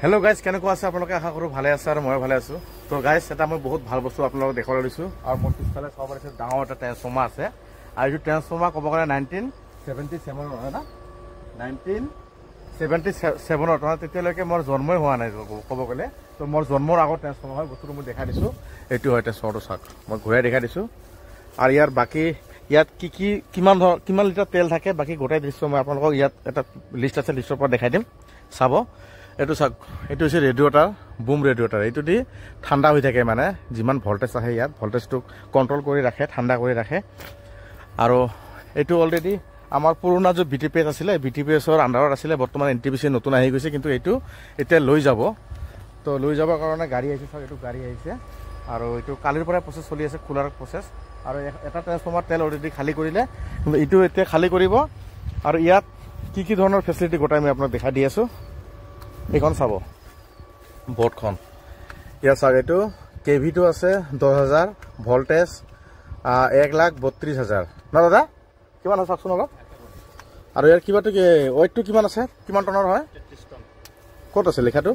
Hello' guys, কেনেকুৱা আছে আপোনালোকে? আশা কৰোঁ ভালে আছে আৰু মই ভালে আছোঁ। তো গাইজ, এটা মই বহুত ভাল বস্তু আপোনালোকক দেখুৱাই দিছোঁ আৰু মোৰ পিছফালে চাব পাৰিছে ডাঙৰ এটা ট্ৰেন্সফৰ্মাৰ আছে। আৰু এইটো ট্ৰেন্সফৰ্মাৰ ক'ব গ'লে 1977 হয় না, 1977 মানে তেতিয়ালৈকে মোৰ জন্মই হোৱা নাই ক'ব গ'লে। তো মোৰ জন্মৰ আগত ট্ৰেন্সফৰ্মাৰ হয়। বস্তুটো মই দেখাই দিছোঁ, এইটো হয় ট্ৰেন্সফৰ্মাৰটো চাওক, মই ঘূৰাই দেখাই দিছোঁ। আৰু ইয়াৰ বাকী ইয়াত কিমান লিটাৰ তেল থাকে বাকী গোটেই দৃশ্য মই আপোনালোকক ইয়াত এটা লিষ্ট আছে, লিষ্টৰ পৰা দেখাই দিম, চাব। এইটো চাওক, এইটো হৈছে ৰেডিঅ'টাৰ, বুম ৰেডিঅ'টাৰ। এইটো দি ঠাণ্ডা হৈ থাকে, মানে যিমান ভল্টেজ আহে ইয়াত ভল্টেজটো কণ্ট্ৰল কৰি ৰাখে, ঠাণ্ডা কৰি ৰাখে। আৰু এইটো অলৰেডি আমাৰ পুৰণা যে BTPS আছিলে, BTPSৰ আণ্ডাৰত আছিলে, বৰ্তমান NTPC নতুন আহি গৈছে, কিন্তু এইটো এতিয়া লৈ যাব। তো লৈ যাবৰ কাৰণে গাড়ী আহিছে, চাওক এইটো গাড়ী আহিছে। আৰু এইটো কালিৰ পৰাই প্ৰচেছ চলি আছে, খোলাৰ প্ৰচেছ। আৰু এটা ট্ৰেন্সফৰ্মাৰ তেল অলৰেডি খালী কৰিলে, কিন্তু এইটো এতিয়া খালী কৰিব। আৰু ইয়াত কি ধৰণৰ ফেচিলিটি গোটাই মই আপোনাক দেখাই দি আছোঁ। এইখন চাব, বৰ্ডখন ইয়াত চাওক, এইটো KV2 আছে 10,000, ভল্টেজ 1,32,000 ন দাদা, কিমান হয় চাওকচোন অলপ। আৰু ইয়াৰ কিবাটো ৱেইটটো কিমান আছে, কিমান টনৰ হয়? 33 টন। ক'ত আছে লিখাটো?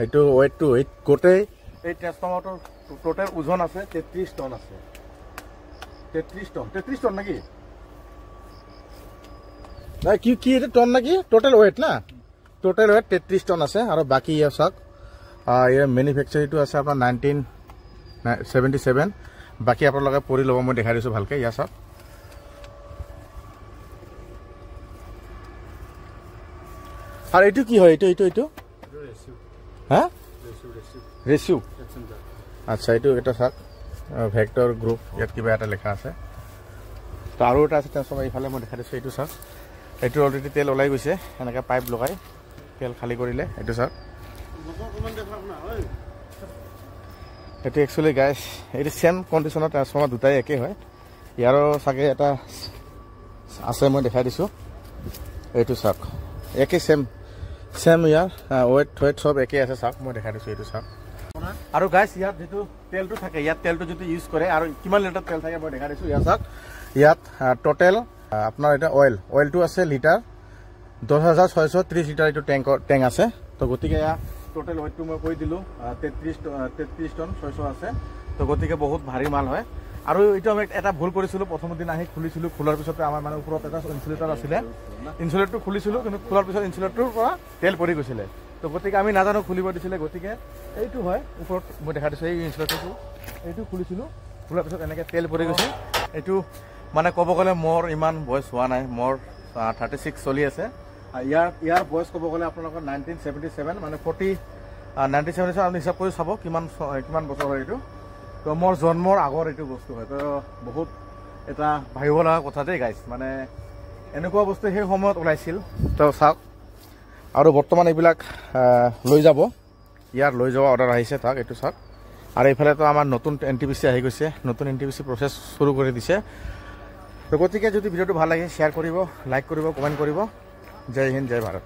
এইটো ৱেইটটো গোটেই এই ট্ৰেন্সফৰ্মাৰটোৰ টোটেল ওজন আছে 33 টন আছে। 33 টন নেকি? নাই কি এটা টন নাকি? টোটেল ৱেইট না, টোটেল ৱেইট 33 টন আছে। আৰু বাকী ইয়াৰ চাওক, ইয়াৰ মেনুফেকচাৰিংটো আছে আপোনাৰ 1977। বাকী আপোনালোকে পঢ়ি ল'ব, মই দেখাই দিছোঁ ভালকৈ। ইয়াৰ চাওক, আৰু এইটো কি হয়? এইটো হা, ৰেচিউ। আচ্ছা, এইটো এটা চাওক, ভেক্টৰ গ্ৰুপ, ইয়াত কিবা এটা লেখা আছে। তো আৰু এটা আছে ট্ৰেন্সফৰ্মাৰ, এইফালে মই দেখাই দিছোঁ। এইটো চাওক, এইটো অলৰেডি তেল ওলাই গৈছে, এনেকৈ পাইপ লগাই তেল খালী কৰিলে। এইটো চাওক, এইটো একচুৱেলি গাইজ, এইটো ছেম কণ্ডিশ্যনৰ ট্ৰেন্সফৰ্মাৰ, দুটাই একেই হয়। ইয়াৰো চাগে এটা আছে, মই দেখাই দিছোঁ। এইটো চাওক, একেই ছেম ইয়াৰ ৱেইট চব একেই আছে, চাওক মই দেখাই দিছোঁ। এইটো চাওক। আৰু গাইজ, ইয়াত যিটো তেলটো থাকে, ইয়াত তেলটো যদি ইউজ কৰে আৰু কিমান লিটাৰ তেল থাকে মই দেখাই দিছোঁ। ইয়াত চাওক, ইয়াত টোটেল আপোনাৰ এটা অইলটো আছে লিটাৰ 10,630 লিটাৰ এইটো টেংক আছে। তো গতিকে ইয়াৰ টোটেল ৱেইটটো মই কৈ দিলোঁ 33 টন 600 আছে। তো গতিকে বহুত ভাৰী মাল হয়। আৰু এইটো আমি এটা ভুল কৰিছিলোঁ, প্ৰথম দিন আহি খুলিছিলোঁ, খোলাৰ পিছতে আমাৰ মানে ওপৰত এটা ইনচুলেটৰ আছিলে, ইনচুলেটৰটো খুলিছিলোঁ, কিন্তু খোলাৰ পিছত ইনচুলেটৰটোৰ পৰা তেল পৰি গৈছিলে। তো গতিকে আমি নাজানো খুলিব দিছিলে, গতিকে এইটো হয় ওপৰত মই দেখা দিছোঁ, এই ইনচুলেটৰটো এইটো খুলিছিলোঁ, খোলাৰ পিছত এনেকৈ তেল পৰি গৈছে। এইটো মানে ক'ব গ'লে মোৰ ইমান বয়স হোৱা নাই, মোৰ 36 চলি আছে। ইয়াৰ বয়স ক'ব গ'লে আপোনালোকৰ 1977, মানে 1977 আপুনি হিচাপ কৰি চাব কিমান বছৰ হয় এইটো। তো মোৰ জন্মৰ আগৰ এইটো বস্তু হয়। তো বহুত এটা ভাবিব লগা কথা দেই গাইজ, মানে এনেকুৱা বস্তু সেই সময়ত ওলাইছিল। তো চাওক, আৰু বৰ্তমান এইবিলাক লৈ যাব, ইয়াৰ লৈ যোৱা অৰ্ডাৰ আহিছে, তাক এইটো চাওক। আৰু এইফালেতো আমাৰ নতুন NTPC আহি গৈছে, নতুন NTPC প্ৰচেছ শুৰু কৰি দিছে। তো গতিকে যদি ভিডিঅ'টো ভাল লাগে শ্বেয়াৰ কৰিব, লাইক কৰিব, কমেণ্ট কৰিব। জয় হিন্দ, জয় ভাৰত।